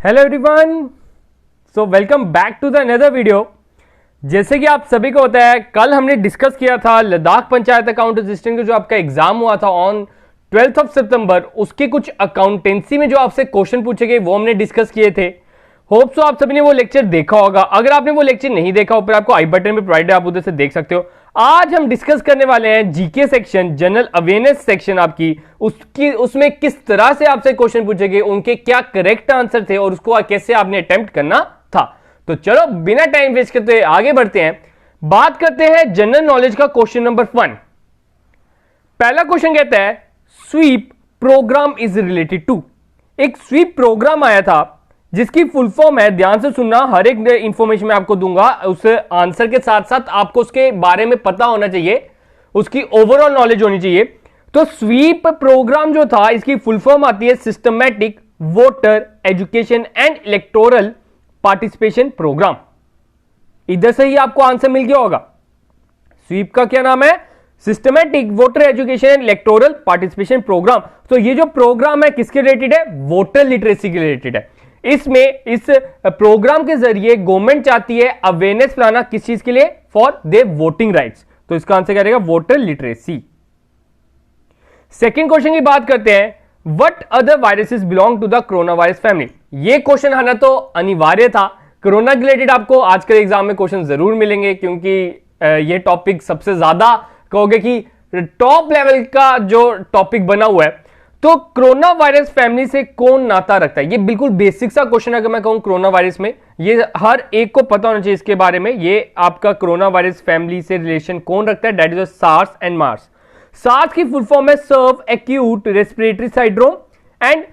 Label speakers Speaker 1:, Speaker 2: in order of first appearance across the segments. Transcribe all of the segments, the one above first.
Speaker 1: Hello everyone, so welcome back to the another video. जैसे कि आप सभी को होता है, कल हमने डिस्कस किया था लद्दाख पंचायत अकाउंट असिस्टेंट का जो आपका एग्जाम हुआ था ऑन 12th ऑफ सितंबर, उसके कुछ अकाउंटेंसी में जो आपसे क्वेश्चन पूछे गए वो हमने डिस्कस किए थे। होप सो आप सभी ने वो लेक्चर देखा होगा। अगर आपने वो लेक्चर नहीं देखा, ऊपर आपको आई बटन में प्रोवाइड है, आप उधर से देख सकते हो। आज हम डिस्कस करने वाले हैं GK section, general awareness section आपकी, उसमें किस तरह से आपसे क्वेश्चन पूछे गए, उनके क्या करेक्ट आंसर थे और उसको कैसे आपने अटेम्प्ट करना था। तो चलो बिना टाइम वेस्ट करते आगे बढ़ते हैं, बात करते हैं जनरल नॉलेज का क्वेश्चन नंबर 1। पहला क्वेश्चन कहता है sweep programme is related to. एक स्वीप प्रोग्राम आया था जिसकी फुल फॉर्म है, ध्यान से सुनना, हर एक इंफॉर्मेशन मैं आपको दूंगा, उस आंसर के साथ साथ आपको उसके बारे में पता होना चाहिए, उसकी ओवरऑल नॉलेज होनी चाहिए। तो स्वीप प्रोग्राम जो था, इसकी फुल फॉर्म आती है systematic voter education and electoral participation programme. इधर से ही आपको आंसर मिल गया होगा। स्वीप का क्या नाम है? Systematic voter education and electoral participation programme. तो ये जो प्रोग्राम है किसके रिलेटेड है? वोटर लिटरेसी के रिलेटेड है। इसमें इस प्रोग्राम के जरिए गवर्नमेंट चाहती है अवेयरनेस फैलाना, किस चीज के लिए? For their voting rights. तो इसका आंसर क्या रहेगा? Voter literacy. सेकंड क्वेश्चन की बात करते हैं, what other viruses belong to the corona virus family. ये क्वेश्चन आना तो अनिवार्य था। कोरोना रिलेटेड आपको आज के एग्जाम में क्वेश्चन जरूर मिलेंगे, क्योंकि ये टॉपिक सबसे ज्यादा कहोगे कि टॉप लेवल का जो टॉपिक बना हुआ है। तो कोरोना वायरस फैमिली से कौन नाता रखता है? ये बिल्कुल बेसिक सा क्वेश्चन है। अगर मैं कहूं कोरोना वायरस में, ये हर एक को पता होना चाहिए इसके बारे में। ये आपका कोरोना वायरस फैमिली से रिलेशन कौन रखता है? That is SARS and MERS. SARS की फुल फॉर्म है severe acute respiratory syndrome and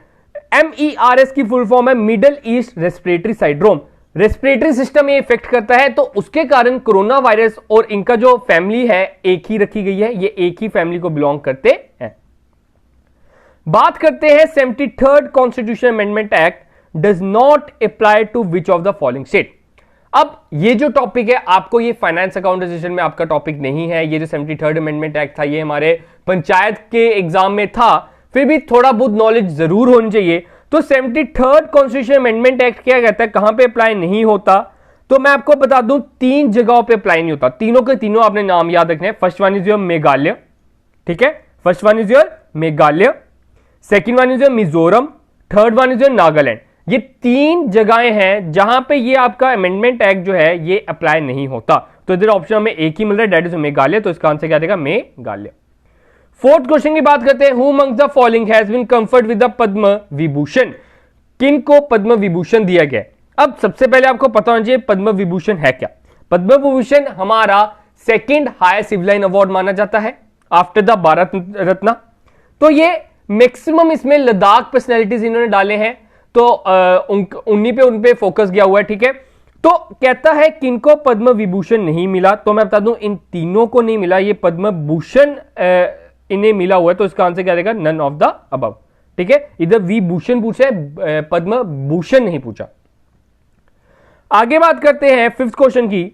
Speaker 1: MERS की फुल फॉर्म है Middle East respiratory syndrome. Respiratory system ये इफेक्ट करता है, तो उसके कारण कोरोना वायरस और इनका जो फैमिली है एक ही रखी गई है, ये एक ही फैमिली को बिलोंग करते हैं। बात करते हैं 73rd constitution amendment act does not apply to which of the following state. अब ये जो टॉपिक है, आपको ये फाइनेंस अकाउंट असिस्टेंट में आपका टॉपिक नहीं है। ये जो 73rd अमेंडमेंट एक्ट था, ये हमारे पंचायत के एग्जाम में था, फिर भी थोड़ा बहुत नॉलेज जरूर होनी चाहिए। तो 73rd कॉन्स्टिट्यूशन अमेंडमेंट एक्ट क्या कहता है, कहां पे अप्लाई नहीं होता? तो मैं आपको बता दूं, 3 जगहों पे अप्लाई नहीं होता। तीनों के तीनों आपने नाम याद रखने हैं। First one is your Meghalaya, ठीक है, first one is your Meghalaya, second one is your Mizoram, third one is your Nagaland. ये 3 जगहें हैं जहां पे ये आपका अमेंडमेंट एक्ट जो है ये अप्लाई नहीं होता। तो इधर ऑप्शन में एक ही मिल रहा है, दैट इज मेघालय। तो इसका आंसर क्या देगा? मेघालय। फोर्थ क्वेश्चन की बात करते हैं, who amongst the following has been conferred with the Padma Vibhushan. किन को पद्म विभूषण दिया गया? अब सबसे पहले आपको पता होना चाहिए पद्म विभूषण है क्या। पद्म विभूषण हमारा सेकेंड हाईएस्ट सिविलाइन अवार्ड माना जाता है आफ्टर द भारत रत्न। तो ये मैक्सिमम इसमें लद्दाख पर्सनैलिटीज इन्होंने डाले हैं, तो उन पे फोकस किया हुआ है, ठीक है। तो कहता है किनको पद्म विभूषण नहीं मिला, तो मैं बता दूं इन तीनों को नहीं मिला, ये पद्म भूषण इन्हें मिला हुआ है। तो इसका आंसर क्या रहेगा? नन ऑफ द अबव, ठीक है। इधर विभूषण पूछा है, पद्म भूषण नहीं पूछा। आगे बात करते हैं फिफ्थ क्वेश्चन की,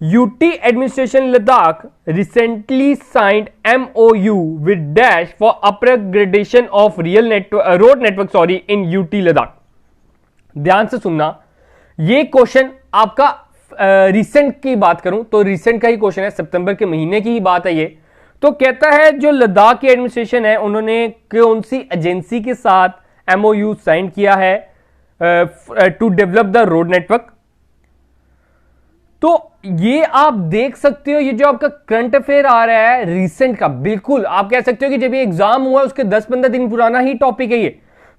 Speaker 1: UT administration Ladakh recently signed MOU with dash for upgradation of road network in UT Ladakh. ध्यान से सुनना, ये क्वेश्चन आपका रिसेंट की बात करूं तो रिसेंट का ही क्वेश्चन है, सितंबर के महीने की ही बात है ये। तो कहता है जो लद्दाख की एडमिनिस्ट्रेशन है, उन्होंने कौन सी एजेंसी के साथ MOU साइन किया है to develop the road network. तो ये आप देख सकते हो, ये जो आपका करंट अफेयर आ रहा है रिसेंट का, बिल्कुल आप कह सकते हो कि जब ये एग्जाम हुआ उसके 10-15 दिन पुराना ही टॉपिक है ये।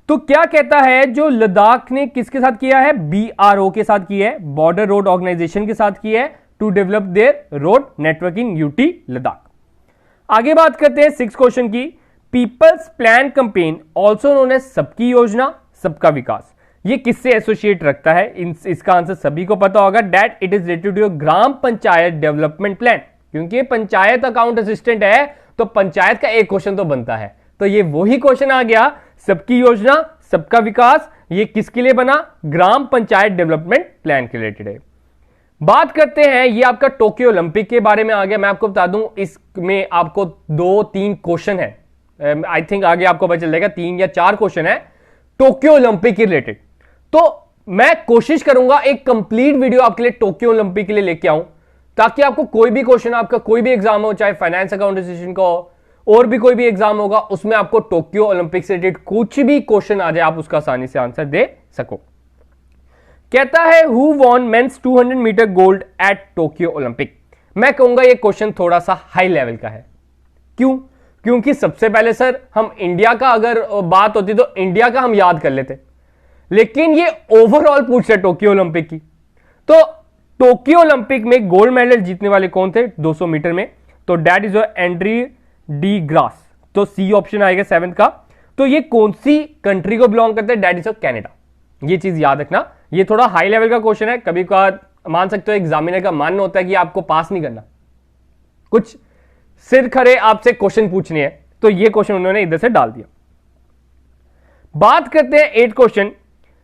Speaker 1: तो क्या कहता है, जो लद्दाख ने किसके साथ किया है? BRO के साथ किया है, बॉर्डर रोड ऑर्गेनाइजेशन के साथ किया है, to develop their road network in UT Ladakh. आगे बात करते हैं सिक्स क्वेश्चन की, people's plan campaign also known as सबकी योजना सबका विकास, ये किससे एसोसिएट रखता है? इसका आंसर सभी को पता होगा, that it is related to gram panchayat development plan. क्योंकि पंचायत अकाउंट असिस्टेंट है तो पंचायत का एक क्वेश्चन तो बनता है, तो ये वही क्वेश्चन आ गया, सबकी योजना सबका विकास। ये किसके लिए बना? ग्राम पंचायत डेवलपमेंट प्लान के रिलेटेड है। बात करते हैं, ये आपका टोक्यो ओलंपिक के बारे में आ गया। मैं आपको बता दूं, इसमें आपको 2-3 क्वेश्चन है, आई थिंक आगे आपको पता चल जाएगा 3 या 4 क्वेश्चन है टोक्यो ओलंपिक के रिलेटेड। तो मैं कोशिश करूंगा एक कंप्लीट वीडियो आपके लिए टोक्यो ओलंपिक के लिए लेके आऊं, ताकि आपको कोई भी क्वेश्चन, आपका कोई भी एग्जाम हो, चाहे फाइनेंस अकाउंटेशन का हो और भी कोई भी एग्जाम होगा, उसमें आपको टोक्यो ओलंपिक से रिलेटेड कुछ भी क्वेश्चन आ जाए, आप उसका आसानी से आंसर दे सको। कहता है who won men's 200 metre gold at Tokyo Olympic. मैं कहूंगा ये क्वेश्चन थोड़ा सा हाई लेवल का है। क्यों? क्योंकि सबसे पहले सर हम इंडिया का अगर बात होती तो इंडिया का हम याद कर लेते, लेकिन ये ओवरऑल पूछ रहे टोक्यो ओलंपिक की। तो टोक्यो ओलंपिक में गोल्ड मेडल जीतने वाले कौन थे 200 मीटर में? तो that is Andre De Grasse. तो सी ऑप्शन आएगा 7th का। तो ये कौन सी कंट्री को बिलोंग करते हैं? That is Canada. ये चीज याद रखना, ये थोड़ा हाई लेवल का क्वेश्चन है। कभी कभार मान सकते हो एग्जामिनर का मानना होता है कि आपको पास नहीं करना, कुछ सिर खरे आपसे क्वेश्चन पूछने हैं, तो ये क्वेश्चन उन्होंने इधर से डाल दिया। बात करते हैं 8th question,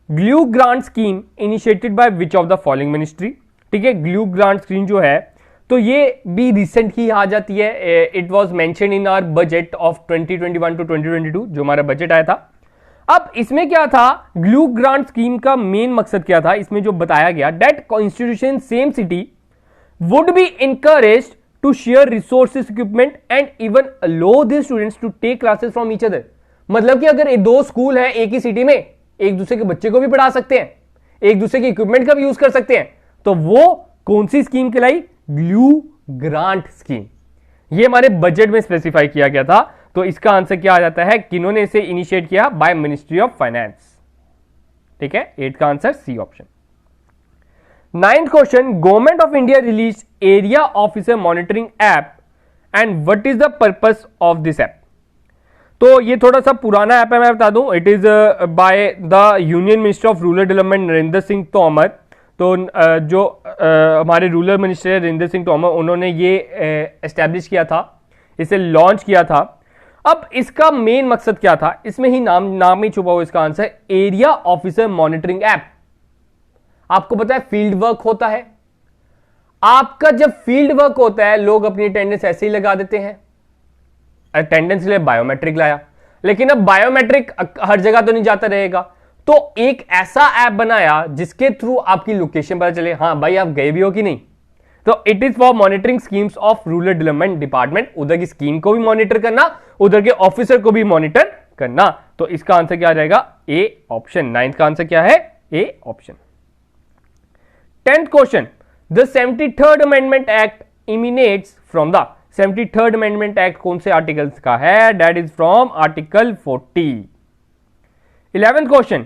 Speaker 1: glue grant scheme initiated by which of the following ministry. ठीक है, ग्लू ग्रांट स्कीम जो है तो ये भी रिसेंट ही आ जाती है। It was mention in our budget of 2021 to 2022, जो हमारा बजट आया था। अब इसमें क्या था, ग्लू ग्रांट स्कीम का मेन मकसद क्या था? इसमें जो बताया गया that institution same city would be encouraged to share resources, equipment and even allow the students to take classes from each other. मतलब कि अगर दो स्कूल हैं एक ही सिटी में, एक दूसरे के बच्चे को भी पढ़ा सकते हैं, एक दूसरे के इक्विपमेंट का भी यूज कर सकते हैं। तो वो कौन सी स्कीम कहलाई? Glue grant scheme. ये हमारे बजट में स्पेसिफाई किया गया था। तो इसका आंसर क्या आ जाता है? किन्होंने इसे इनिशिएट किया? By ministry of finance. ठीक है, 8 का answer C option. 9th question, government of India release area officer monitoring app and what is the purpose of this app. तो ये थोड़ा सा पुराना ऐप है, मैं बता दूं। It is by the union minister of rural development Narendra Singh Tomar. तो जो हमारे रूरल मिनिस्टर नरेंद्र सिंह तोमर, उन्होंने ये एस्टैब्लिश किया था, इसे लॉन्च किया था। अब इसका मेन मकसद क्या था? इसमें ही नाम ही छुपा हुआ इसका answer, area officer monitoring app. आपको पता है फील्ड वर्क होता है, आपका जब फील्ड वर्क होता है लोग अपनी अटेंडेंस ऐसे ही लगा देते हैं। अटेंडेंस के लिए बायोमेट्रिक लाया, लेकिन अब बायोमेट्रिक हर जगह तो नहीं जाता रहेगा, तो एक ऐसा ऐप बनाया जिसके थ्रू आपकी लोकेशन पता चले, हाँ भाई आप गए भी हो कि नहीं। तो it is for monitoring schemes of rural development department. उधर की स्कीम को भी मॉनिटर करना, उधर के ऑफिसर को भी मॉनिटर करना। तो इसका आंसर क्या आ जाएगा? A option. 9th का आंसर क्या है? A option. 10th question, the 73rd amendment act emanates from the 73rd amendment act कौन से आर्टिकल्स का है? That is from article 40। 11th question,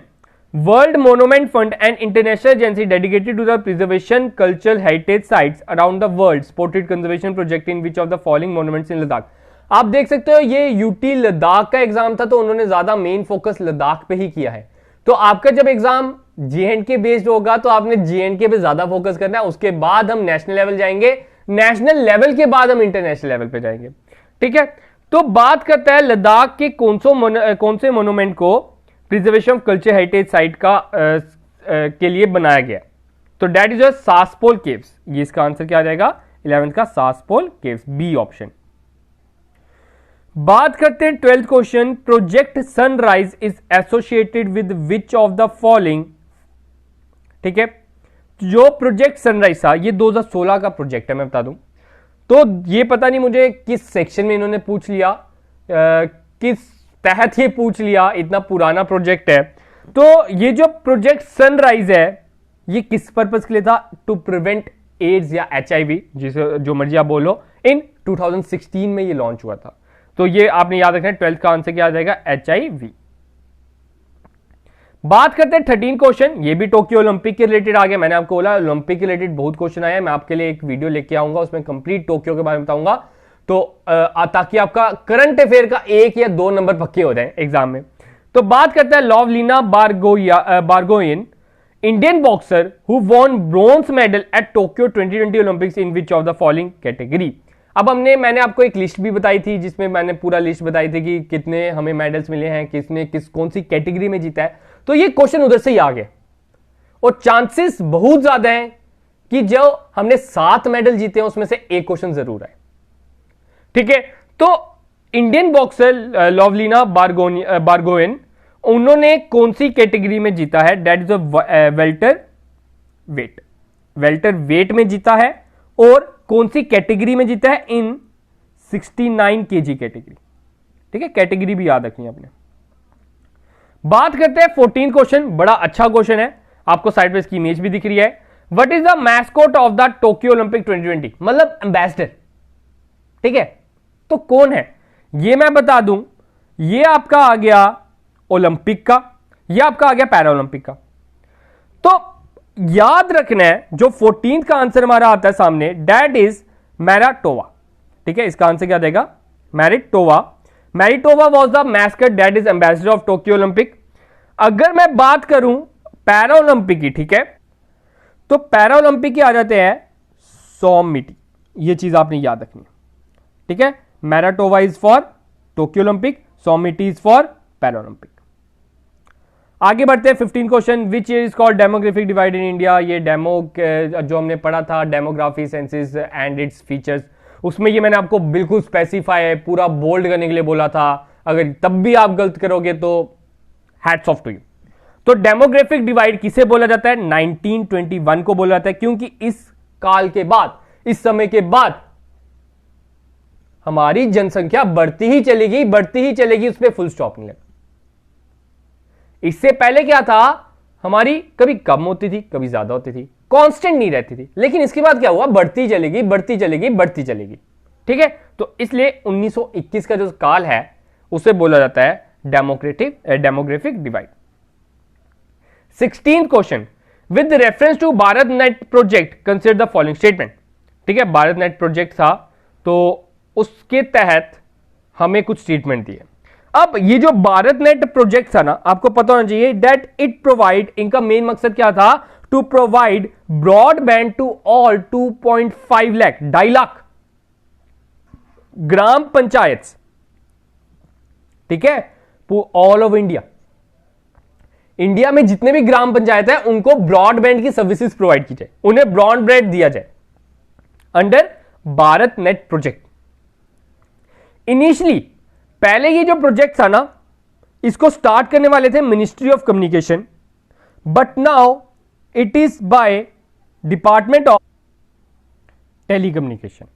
Speaker 1: world monument fund and international agency dedicated to the preservation cultural heritage sites around the world supported conservation project in which of the following monuments in Ladakh. आप देख सकते हो ये UT Ladakh का exam था, तो उन्होंने ज्यादा मेन फोकस लद्दाख पे ही किया है। तो आपका जब एग्जाम जे&के बेस्ड होगा तो आपने जे&के पे ज्यादा फोकस करना है, उसके बाद हम नेशनल लेवल जाएंगे, नेशनल लेवल के बाद हम इंटरनेशनल लेवल पे जाएंगे। ठीक है, तो बात करता है लद्दाख के कौन से मोन्यूमेंट को preservation of culture heritage site का के लिए बनाया गया। तो दैट इज सासपोल केव्स। ये इसका आंसर क्या आ जाएगा? 11th का सासपोल केव्स, बी ऑप्शन। बात करते हैं 12th question, project sunrise is associated with which of the following. ठीक है, जो प्रोजेक्ट सनराइज था ये 2016 का प्रोजेक्ट है, मैं बता दूं। तो ये पता नहीं मुझे किस सेक्शन में इन्होंने पूछ लिया, किस तहत ये पूछ लिया, इतना पुराना प्रोजेक्ट है। तो ये जो प्रोजेक्ट सनराइज है ये किस पर्पस के लिए था? टू प्रिवेंट एड्स या HIV, जिसे जो मर्जी आप बोलो, इन 2016 में ये लॉन्च हुआ था। तो ये आपने याद रखना है। 12th का आंसर क्या आ जाएगा? HIV। बात करते हैं 13 क्वेश्चन, ये भी टोक्यो ओलंपिक के रिलेटेड आ गया। मैंने आपको बोला ओलंपिक के रिलेटेड बहुत क्वेश्चन आया है, मैं आपके लिए एक वीडियो लेके आऊंगा, उसमें कंप्लीट टोक्यो के बारे में बताऊंगा, तो ताकि आपका करंट अफेयर का 1 या 2 नंबर पक्के हो जाए एग्जाम में। तो बात करते हैं Lovlina Borgohain, Indian boxer who won bronze medal at Tokyo 2020 Olympics in which of the following category. अब मैंने आपको एक लिस्ट भी बताई थी, जिसमें मैंने पूरा लिस्ट बताई थी कि कितने हमें मेडल्स मिले हैं, किसने कौन सी कैटेगरी में जीता है। तो ये क्वेश्चन उधर से ही आ गए, और चांसेस बहुत ज्यादा हैं कि जो हमने 7 मेडल जीते हैं उसमें से एक क्वेश्चन जरूर है। ठीक है, तो इंडियन बॉक्सर लवलीना बारगोइन, उन्होंने कौन सी कैटेगरी में जीता है? That is welterweight, welterweight में जीता है। और कौन सी कैटेगरी में जीता है? इन 69 केजी कैटेगरी। ठीक है, कैटेगरी भी याद रखनी है आपने। बात करते हैं 14 क्वेश्चन, बड़ा अच्छा क्वेश्चन है, आपको साइड पे इसकी इमेज भी दिख रही है। What is the mascot of the Tokyo Olympic 2020? मतलब एम्बेसडर। ठीक है, तो कौन है ये मैं बता दूं। ये आपका आ गया ओलंपिक का, ये आपका आ गया पैरा ओलंपिक का। तो याद रखना है जो 14th का आंसर हमारा आता है सामने, दैट इज मैराटोवा। ठीक है, इसका आंसर क्या देगा? Miraitowa. Miraitowa was the mascot that is ambassador of Tokyo Olympic. अगर मैं बात करूं पैरा ओलंपिक की, ठीक है, तो पैरा ओलंपिक के आ जाते हैं सॉमिटी। ये चीज आपने याद रखनी है। ठीक है, Miraitowa is for Tokyo Olympic, Someity is for Para Olympic. आगे बढ़ते हैं 15 question. Which is called demographic divide in India? ये डेमो जो हमने पढ़ा था, demography, census and its features, उसमें ये मैंने आपको बिल्कुल स्पेसिफाई है, पूरा बोल्ड करने के लिए बोला था। अगर तब भी आप गलत करोगे तो हैट्स ऑफ टू यू। तो डेमोग्राफिक डिवाइड किसे बोला जाता है? 1921 को बोला जाता है, क्योंकि इस काल के बाद, इस समय के बाद हमारी जनसंख्या बढ़ती ही चलेगी, बढ़ती ही चलेगी, उस पर फुल स्टॉप नहीं लगा। इससे पहले क्या था, हमारी कभी कम होती थी, कभी ज्यादा होती थी, कांस्टेंट नहीं रहती थी। लेकिन इसके बाद क्या हुआ? बढ़ती चलेगी, बढ़ती चलेगी, बढ़ती चलेगी। ठीक है, तो इसलिए 1921 का जो काल है उसे बोला जाता है demographic divide. 16th question, with reference to Bharat net project consider the following statement. ठीक है, भारत नेट प्रोजेक्ट था, तो उसके तहत हमें कुछ स्टेटमेंट दिए। अब ये जो भारत नेट प्रोजेक्ट था ना, आपको पता होना चाहिए दैट इट प्रोवाइड, इनका मेन मकसद क्या था? To provide broadband to all 2.5 lakh, 2.5 lakh gram panchayat. ठीक है, ऑल ओवर इंडिया, इंडिया में जितने भी ग्राम पंचायत है उनको ब्रॉडबैंड की सर्विसेज प्रोवाइड की जाए, उन्हें ब्रॉडबैंड दिया जाए under Bharat net project. Initially पहले ये जो प्रोजेक्ट था ना, इसको स्टार्ट करने वाले थे ministry of communication, but now it is by department of telecommunication.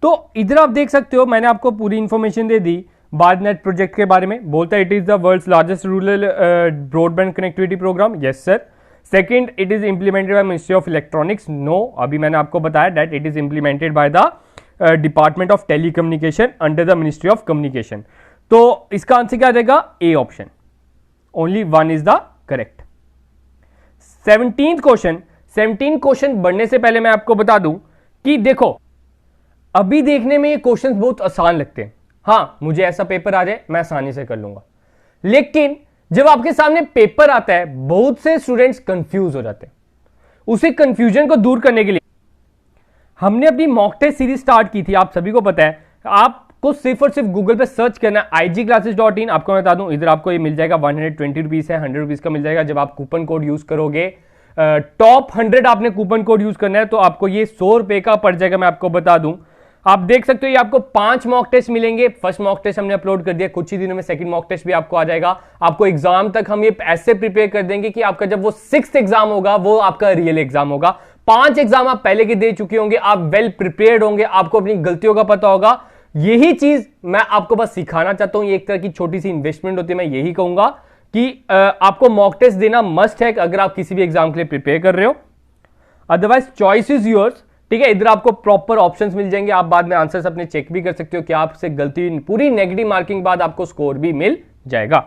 Speaker 1: तो इधर आप देख सकते हो, मैंने आपको पूरी इंफॉर्मेशन दे दी भारत नेट प्रोजेक्ट के बारे में। बोलता है it is the world's largest rural broadband connectivity programme. Yes sir. Second, it is implemented by ministry of electronics. No, अभी मैंने आपको बताया that it is implemented by the department of telecommunication under the ministry of communication. तो इसका answer क्या देगा? A option, only one is the correct. 17th question. 17 question बढ़ने से पहले मैं आपको बता दूं कि देखो, अभी देखने में ये क्वेश्चन बहुत आसान लगते हैं। हाँ, मुझे ऐसा पेपर आ जाए मैं आसानी से कर लूंगा, लेकिन जब आपके सामने पेपर आता है बहुत से स्टूडेंट्स कंफ्यूज हो जाते हैं। उसी कंफ्यूजन को दूर करने के लिए हमने अपनी मॉक टेस्ट सीरीज स्टार्ट की थी। आप सभी को पता है, आपको सिर्फ और सिर्फ गूगल पे सर्च करना है igclasses.in। आपको मैं बता दूं, इधर आपको ये मिल जाएगा, 120 रुपीज है, 100 रुपीज का मिल जाएगा। जब आप कूपन कोड यूज करोगे, टॉप 100 आपने कूपन कोड यूज करना है, तो आपको ये 100 रुपए का पड़ जाएगा। मैं आपको बता दूं, आप देख सकते हो ये आपको 5 मॉक टेस्ट मिलेंगे। फर्स्ट मॉक टेस्ट हमने अपलोड कर दिया, कुछ ही दिनों में सेकंड मॉक टेस्ट भी आपको आ जाएगा। आपको एग्जाम तक हम ये ऐसे प्रिपेयर कर देंगे कि आपका जब वो 6th एग्जाम होगा वो आपका रियल एग्जाम होगा। 5 एग्जाम आप पहले के दे चुके होंगे, आप वेल प्रिपेयर्ड होंगे, आपको अपनी गलतियों का पता होगा। यही चीज मैं आपको बस सिखाना चाहता हूं। ये एक तरह की छोटी सी इन्वेस्टमेंट होती है। मैं यही कहूंगा कि आपको मॉक टेस्ट देना मस्ट है अगर आप किसी भी एग्जाम के लिए प्रिपेयर कर रहे हो। Otherwise choice is yours. ठीक है, इधर आपको प्रॉपर ऑप्शंस मिल जाएंगे, आप बाद में आंसर्स अपने चेक भी कर सकते हो कि आपसे गलती, पूरी नेगेटिव मार्किंग बाद आपको स्कोर भी मिल जाएगा।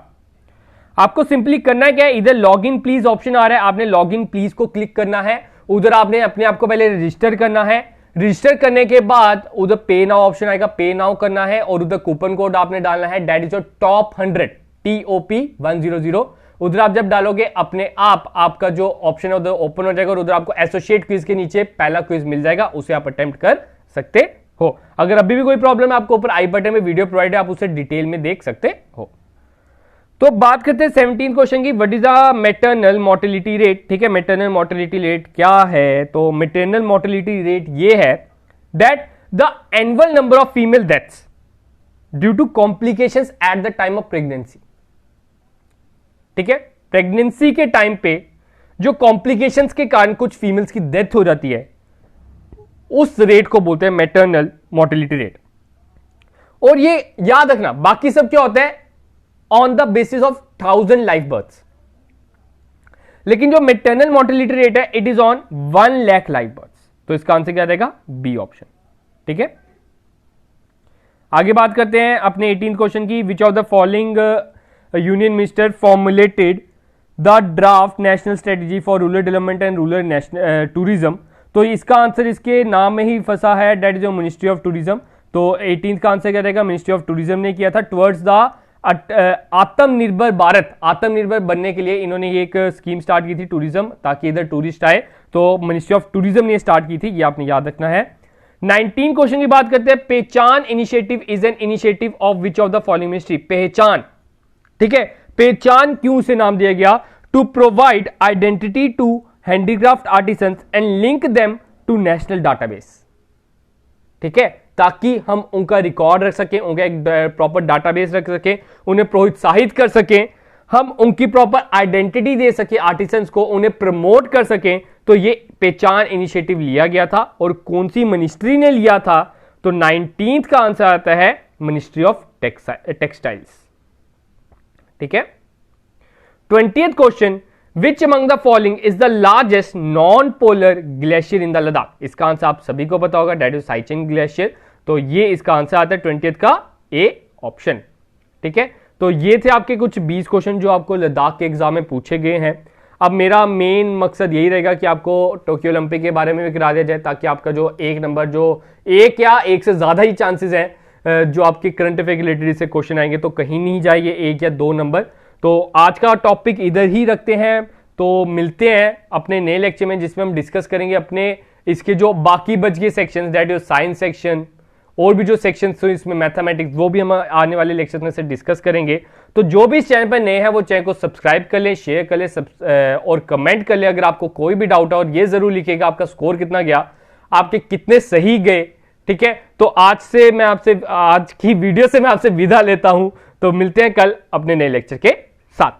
Speaker 1: आपको सिंपली करना है क्या है, इधर लॉग इन प्लीज ऑप्शन आ रहा है, आपने लॉग इन प्लीज को क्लिक करना है। उधर आपने अपने आप को पहले रजिस्टर करना है। रजिस्टर करने के बाद उधर पे नाउ ऑप्शन आएगा, पे नाउ करना है और उधर कूपन कोड आपने डालना है, that is your top 100 TOP 100। उधर आप जब डालोगे अपने आप आपका जो ऑप्शन है उधर ओपन हो जाएगा और उधर आपको एसोसिएट क्विज के नीचे पहला क्विज मिल जाएगा, उसे आप अटेम्प्ट कर सकते हो। अगर अभी भी कोई प्रॉब्लम है, आपको ऊपर आई बटन में वीडियो प्रोवाइड है, आप उसे डिटेल में देख सकते हो। तो बात करते हैं 17 क्वेश्चन की, what is the maternal mortality rate. ठीक है, मैटरनल मोर्टेलिटी रेट क्या है? तो मैटरनल मोर्टेलिटी रेट ये है that the annual number of female deaths due to complications at the time of pregnancy. ठीक है। प्रेगनेंसी के टाइम पे जो कॉम्प्लिकेशंस के कारण कुछ फीमेल्स की डेथ हो जाती है, उस रेट को बोलते हैं मैटरनल मोर्टेलिटी रेट। और ये याद रखना, बाकी सब क्या होता है on the basis of 1000 live births, लेकिन जो मैटरनल मोर्टेलिटी रेट है it is on 1 lakh live births. तो इसका आंसर क्या रहेगा? B option. ठीक है, आगे बात करते हैं अपने 18th क्वेश्चन की। Which of the following union minister formulated the draft national strategy for rural development and rural tourism. तो इसका आंसर इसके नाम में ही फंसा है, that is ministry of tourism. तो 18th का आंसर क्या रहेगा? मिनिस्ट्री ऑफ टूरिज्म ने किया था टुवर्ड्स द आत्मनिर्भर भारत। आत्मनिर्भर बनने के लिए इन्होंने ये एक स्कीम स्टार्ट की थी टूरिज्म, ताकि इधर टूरिस्ट आए, तो मिनिस्ट्री ऑफ टूरिज्म ने स्टार्ट की थी, ये आपने याद रखना है। 19 क्वेश्चन की बात करते हैं। Pehchan initiative is an initiative of which of the following ministry. Pehchan, ठीक है, पहचान क्यों से नाम दिया गया? To provide identity to handicraft artisans and link them to national database. ठीक है, ताकि हम उनका रिकॉर्ड रख सकें, उनका एक प्रॉपर डाटाबेस रख सकें, उन्हें प्रोत्साहित कर सकें, हम उनकी प्रॉपर आइडेंटिटी दे सके आर्टिसंस को, उन्हें प्रमोट कर सकें। तो ये पहचान इनिशिएटिव लिया गया था। और कौन सी मिनिस्ट्री ने लिया था? तो 19th का आंसर आता है मिनिस्ट्री ऑफ टेक्सटाइल्स। ठीक है, 20th question. Which among the following is the largest non polar glacier in the Ladakh. इसका आंसर आप सभी को पता होगा, डेट इज साइचिंग ग्लेशियर। तो ये इसका आंसर आता है 20th का ए ऑप्शन। ठीक है, तो ये थे आपके कुछ 20 क्वेश्चन जो आपको लद्दाख के एग्जाम में पूछे गए हैं। अब मेरा मेन मकसद यही रहेगा कि आपको टोक्यो ओलंपिक के बारे में भी करा दिया जाए, ताकि आपका जो एक नंबर, जो एक या एक से ज्यादा ही चांसेस हैं जो आपके करंट अफेयर रिलेटेड से क्वेश्चन आएंगे, तो कहीं नहीं जाइए 1 या 2 नंबर। तो आज का टॉपिक इधर ही रखते हैं, तो मिलते हैं अपने नए लेक्चर में, जिसमें हम डिस्कस करेंगे अपने इसके जो बाकी बच गए section, that is science section और भी जो सेक्शन इसमें मैथमेटिक्स, वो भी हम आने वाले लेक्चर में से डिस्कस करेंगे। तो जो भी इस चैनल पर नए हैं वो चैनल को सब्सक्राइब कर लें, शेयर कर लें और कमेंट कर लें अगर आपको कोई भी डाउट है, और ये जरूर लिखिएगा आपका स्कोर कितना गया, आपके कितने सही गए। ठीक है, तो आज की वीडियो से मैं आपसे विदा लेता हूं। तो मिलते हैं कल अपने नए लेक्चर के साथ।